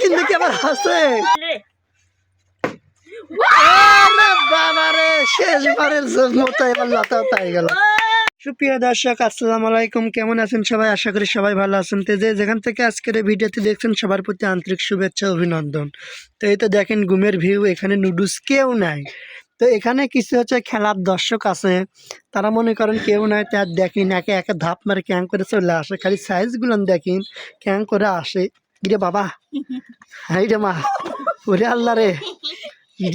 কিন্তু কেমন আছে বাবারে শেষবারের মতো এবার লতা পাই গেল। সুপ্রিয় দর্শক আসসালামু আলাইকুম, কেমন আছেন সবাই? আশা করি সবাই ভালো আছেন। তো যেখান থেকে আজকের এই ভিডিওটি দেখছেন সবার প্রতি আন্তরিক শুভেচ্ছা অভিনন্দন। তো এই তো দেখেন ঘুমের ভিউ, এখানে নুডলস কেউ নাই। তো এখানে কিছু হচ্ছে খেলার দর্শক আছে, তারা মনে করেন কেউ নাই, তার দেখেন একে একে ধাপ মারে ক্যাং করে চলে আসে, খালি সাইজগুলো দেখেন ক্যাং করে আসে। রে বাবা, হাই রে মা, ওরে আল্লাহ রে,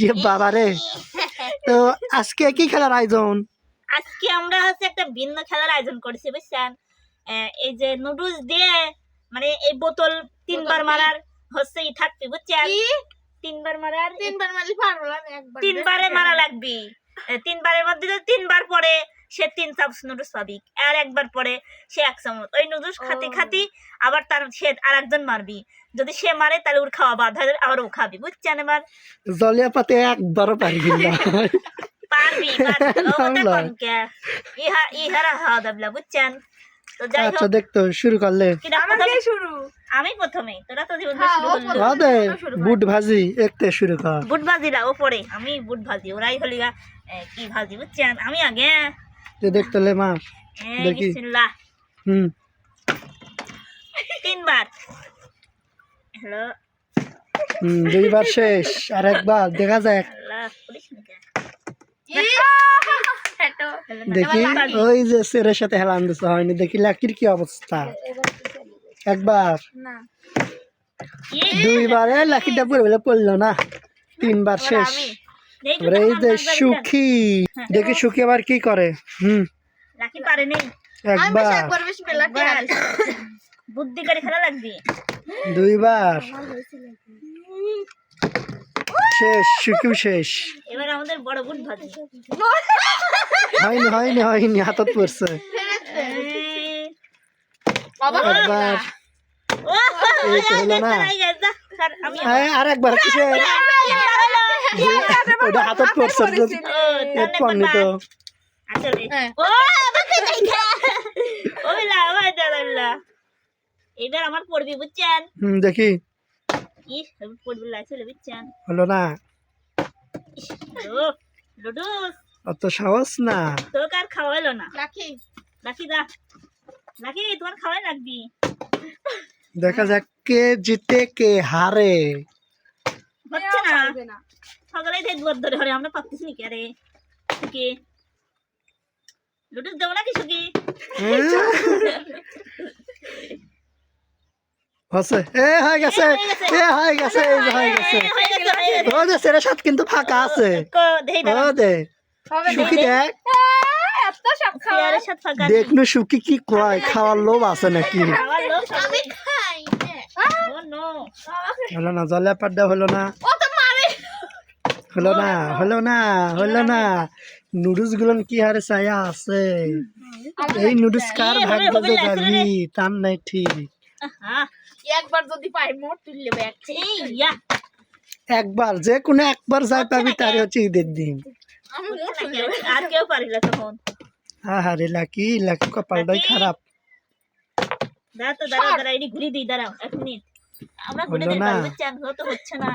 রে বাবা রে। তো আজকে কি খেলার আয়োজন? আজকে আমরা হচ্ছে একটা ভিন্ন খেলার আয়োজন করেছি, বুঝছেন? এই যে নুডলস দিয়ে মানে এই বোতল তিনবার মারার হচ্ছে থাকবে, বুঝছেন? তিনবার মারার, তিনবার মারলে পারবো না, একবার তিনবারে মারা লাগবে। তিনবারের মধ্যে যদি তিনবার পরে সে 3 চামচ নুডলস পাবি, আর একবার পরে সে 1 চামচ। ওই নুডলস খাতি খাতি আবার তার সে আর একজন মারবি, যদি সে মারে তাহলে ওর খাওয়া বাদ হয়ে যাবে, আবার ও খাবি, বুঝছেন? এবার জলিয়া পাতে একবারও পারবি না, পারবি ইহারা খাওয়া দাবলা, বুঝছেন? তো যাই হোক, আচ্ছা দেখতো শুরু করলে আমি প্রথমে, তোরা তো বুট ভাজি একতে শুরু কর। বুট ভাজিরা ওপরে, আমি বুট ভাজি, ওরাই হলি কি ভাজি, বুঝছেন? আমি আগে দেখতো লে মা দেখি। বিসমিল্লাহ। 3 বার। হ্যালো, 2 বার শেষ, আর একবার দেখা যাক। আল্লাহ পুলিশ নাকি? দেখি ওই যে সেরের সাথে হেলান দিতে হয়নি, দেখি লাকির কি অবস্থা। একবার, 2 বারে লাকিটা পড়ে বলে পড়লো না, 3 বার শেষ। এই যে সুখী, দেখি সুখী আবার কি করে। লাকি পারেনি, একবার, বুদ্ধি করে খেলা লাগবে। 2 বার শেষ, সুখী শেষ। এবার আমাদের বড় বুট ভাজি। হয়নি হয়নি হয়নি, হাতত পড়ছে। একবার, এই তো হলো না। আর একবার কিসের, ওটা হাতত পড়ছে পড়নি তো। এবার আমার পড়বি, বুঝছেন? দেখি পড়বি লাগছিল, বুঝছেন? হলো না, লুডুস অত সাহস না। তোকে আর খাওয়াইলো না। রাখি লাকি দা, লাকি তোমার খাওয়াই লাগবি। দেখা যাক কে জিতে কে হারে। হচ্ছে না, সকালে থেকে দুয়ার ধরে হরে, আমরা পাচ্ছিস নি কে রে? কি লুডুস দেবো নাকি সুকি? হচ্ছে, এ হয়ে গেছে, এ হয়ে গেছে, এই যে হয়ে গেছে। ও যে সেরা সাত কিন্তু ফাঁকা আছে। ও দে সুখী, দেখ এত সব খাওয়ার সাথে ফাঁকা দেখনু সুখী কি কয়, খাওয়ার লোভ আছে নাকি? আমি খাই। হলো না, জলে পাড্ডা হলো না, ও তো মারে। হলো না, হলো না, হলো না। নুডলস গুলো কি হারে চায়া আছে, এই নুডলস কার ভাগ্য যে যাবি তার নাই ঠিক। একবার যদি পাই মোট তুললে একবার যে কোনো একবার যাই পাবি, তার হচ্ছে ঈদের দিন। আমি মোট তুললে আর কেউ পারিল তখন। আহারে লাকি, লাকি কপালটাই খারাপ। দাঁড়া তো, দাঁড়া, এটি ঘুরি দিই, দাঁড়াও 1 মিনিট। আমরা ঘুরে দিই, বুঝছেন? তো হচ্ছে না,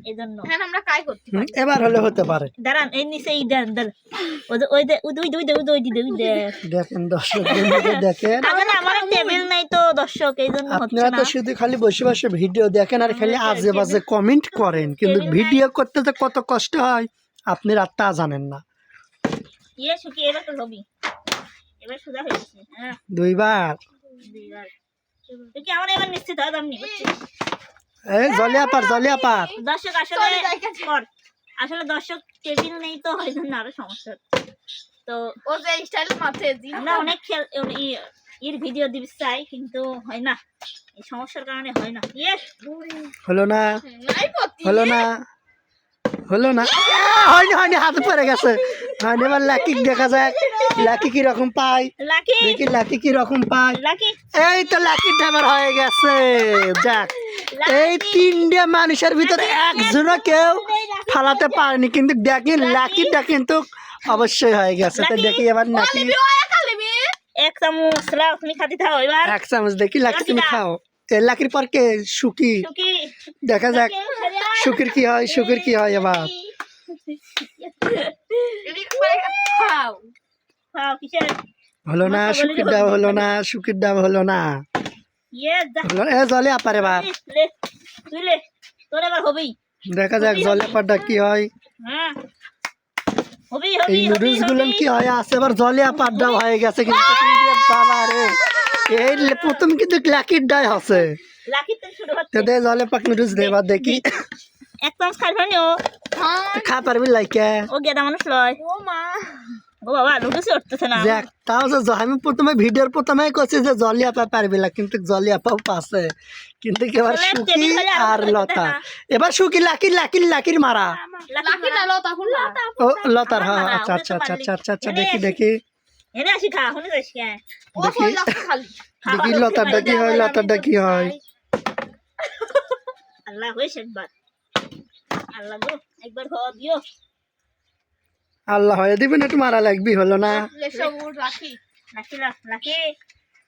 এই জন্য। হ্যাঁ, আমরা কাই করতে পারি। এবার হলে হতে পারে। দাঁড়ান, এই নিচে এই দেন, দেখেন দর্শক, দেখেন আমার টেবিল নাই তো দর্শক, এই জন্য হচ্ছে আপনারা না। তো শুধু খালি বসে বসে ভিডিও দেখেন আর খালি আজে বাজে কমেন্ট করেন, কিন্তু ভিডিও করতে তো কত কষ্ট হয় আপনারা তা জানেন না। ইয়ে সুকি, এবার তো হবি, এবার সোজা হয়ে গেছে। হ্যাঁ, 2 বার। কি আমার এবার নিশ্চিত হয় দাম নি, বুঝছিস? এই জলিয়া পার, জলিয়া পার। দর্শক আসলে দর্শক টেবিল নেই তো, ওই জন্য আরো সমস্যা হচ্ছে। তো ও যে স্টাইল মাথায় দি আমরা অনেক এর ভিডিও দিতে চাই, কিন্তু হয় না, এই সমস্যার কারণে হয় না। ইয়ে হলো না, নাই পতি হলো না, হলো না, হয়নি হয়নি, হাতে পড়ে গেছে। হয়নি, এবার লাকি দেখা যাক লাকি কি রকম পায়। লাকি, দেখি লাকি কি রকম পায়। লাকি, এই তো লাকি ড্রাইভার হয়ে গেছে। যাক, এই 3টে মানুষের ভিতরে একজনও কেউ ফালাতে পারেনি, কিন্তু দেখি লাকিটা কিন্তু অবশ্যই হয়ে গেছে। তো দেখি এবার নাকি 1 চামচ লাও, তুমি খাতে থাও এবার। 1 চামচ দেখি লাকি তুমি খাও। লাকির পর কে? সুকি। সুকি দেখা যাক সুকির কি হয়, সুকির কি হয় এবার। খাও খাও কিসের হলো না, সুকির ডাব হলো না, সুকির ডাব হলো না, ইয়ে যা হলো না। এ জলে আপার এবার। লে তুই লে তোর এবার হবেই দেখা যাক জলে আপারটা কি হয়। হ্যাঁ হবি এই হবি নুডলস গুলো কি হয় আছে, এবার জলে আপারটাও হয়ে গেছে কিন্তু বাবা রে, এই প্রথম কিন্তু লাকির ডাই আছে। লাকি তো শুরু হচ্ছে তো দে জলে পাক নুডলস দে, এবার দেখি এক চামচ খাই ফেলি ও হ্যাঁ খা পারবি লাইকে। ও গেদা মানুষ লয় ও মা ও বাবা লুডুসি উঠতেছে না দেখ তাও যে আমি প্রথমে ভিডিওর প্রথমে করছি যে জলি আপা পারবি না, কিন্তু জলি আপাও পাছে, কিন্তু এবার তাহলে সুকি টেবিল হলে আর আমার লতা। না। এবার সুকি লাকির লাকির লাকির মারা। লাকি না লতা ফুলা ও লতার, হ্যাঁ মারা, আচ্ছা ওকে আচ্ছা তো আচ্ছা মারলি। আচ্ছা আচ্ছা এনে দেখি আসি। দেখি এনে আসি খা শুনে যাস কে ও দেখি কই লাকি খালি দেখি লতারটা কি হয়, লতারটা কি হয়। আল্লাহ হইছে একবার আল্লাহ গো একবার খাওয়া দিও আল্লাহ হয়ে দিবেন, একটু মারা লাগবি, হলো না। লেসব রাখি লাকি লাকি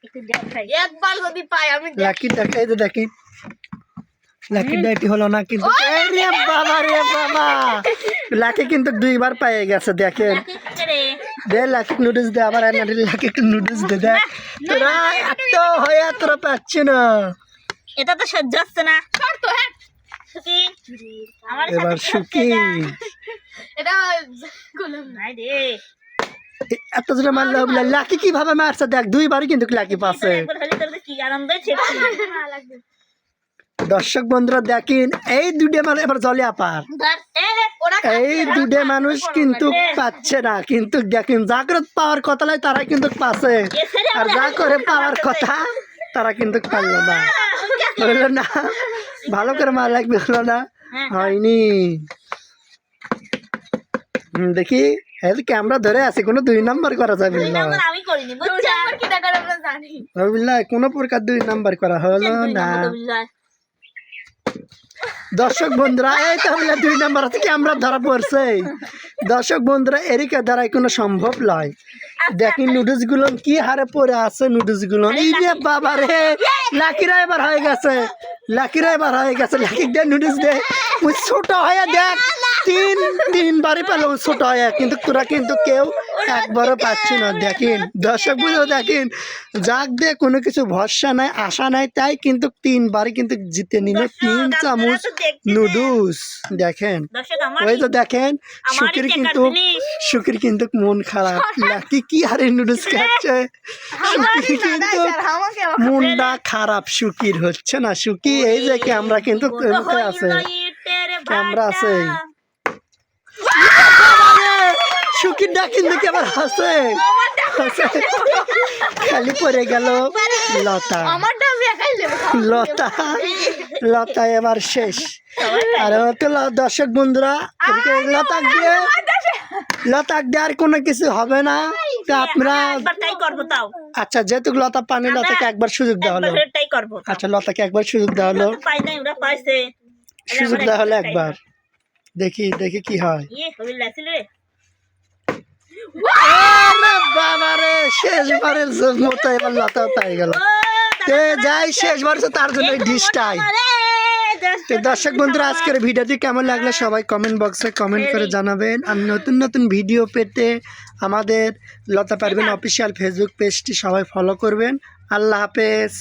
একটু দেখ খাই একবার যদি পাই আমি লাকির দেখা, এই যে দেখি লাকির ডাইটি হলো না কিন্তু। এই রে বাবা রে বাবা, লাকি কিন্তু দুইবার পেয়ে গেছে দেখেন। লাকি খাচ্ছে রে দে লাকি নুডলস দে, আবার এনারে লাকি একটু নুডলস দে। দেখ তোরা এত হয়ে তোরা পাচ্ছি না। এটা তো সহ্য হচ্ছে না ছাড় তো হ্যাঁ সুকি আমার এবার সুকি এটা গোলাম নাই রে এত জোরে মারলে হবে না। লাকি কিভাবে মারছে দেখ, দুইবারই কিন্তু লাকি পাচ্ছে। একবার হলে তোর কি আনন্দ হচ্ছে লাগবে দর্শক বন্ধুরা দেখেন, এই দুটো মানে এবার জলে আপার, ধর এই রে ওরা এই দুটো মানুষ কিন্তু পাচ্ছে না, কিন্তু দেখেন জাগ্রত পাওয়ার কথা নয় তারা কিন্তু পাচ্ছে, আর যা করে পাওয়ার কথা তারা কিন্তু পারলো না, হলো না। ভালো করে মার লাগবে, হলো না, হয়নি। দেখি এই ক্যামেরা ধরে আছে, কোনো 2 নাম্বার করা যাবে দুই না, নম্বর আমি করিনি দুই বুঝছা নাম্বার কি টাকা আমরা জানি বুঝলা, কোনো প্রকার 2 নাম্বার করা হলো দুই না। নম্বর বুঝলা দর্শক বন্ধুরা এই তাহলে 2 নাম্বার আছে, ক্যামেরা ধরা পড়ছে। দর্শক বন্ধুরা এরিকা দ্বারাই কোনো সম্ভব নয়। দেখি নুডলস গুলো কি হারে পড়ে আছে, নুডলস গুলো এই রে বাবা রে, লাকিরা এবার হয়ে গেছে, লাকিরা এবার হয়ে গেছে। লাকি দে নুডলস দে, ওই ছোট হয়ে দেখ তিনবারই পেলো ছোট হয়ে, কিন্তু তোরা কিন্তু কেউ একবারও পাচ্ছি না। দেখেন দর্শক বন্ধুরা দেখেন, যাক দে কোনো কিছু ভরসা নাই আশা নাই, তাই কিন্তু 3বারই কিন্তু জিতে নিল 3 চামচ নুডলস। দেখেন দর্শক আমার ওই তো দেখেন আমারই সুকির টেকার কিন্তু জিনিস। সুকির কিন্তু মন খারাপ, লাকি কি হারে নুডলস খাচ্ছে, সুকির কিন্তু আমাকে মনটা খারাপ সুকির, হচ্ছে না। সুকি এই যে ক্যামেরা কিন্তু মুখে আছে, ক্যামেরা আছে। সুকির ডাক কিন্তু কেমন আছে, খালি পড়ে গেল লতা, আমার ডাব দেখাইলে লতা লতা এবার শেষ। আর তো দর্শক বন্ধুরা এদিকে লতা দিয়ে আর কোনো কিছু হবে না, তো আপনারা একবার তাই করবো তাও আচ্ছা যেহেতু লতা পানি, লতাকে একবার সুযোগ দেওয়া হলো। একবার তাই করবো আচ্ছা লতাকে একবার সুযোগ দেওয়া হলো, পাই নাই ওরা পাইছে সুযোগ দেওয়া হলো একবার, দেখি দেখি কি হয়। ইয়ে হবি লাসিল রে আরে বাবা রে, শেষবারের মতো এবার লতা পাই গেল। তে যাই শেষবার তার জন্য ডিসটাই। তো দর্শক বন্ধুরা আজকের ভিডিওটি কেমন লাগলো সবাই কমেন্ট বক্সে কমেন্ট করে জানাবেন। আর নতুন নতুন ভিডিও পেতে আমাদের লতা পারবেন অফিসিয়াল ফেসবুক পেজটি সবাই ফলো করবেন। আল্লাহ হাফেজ।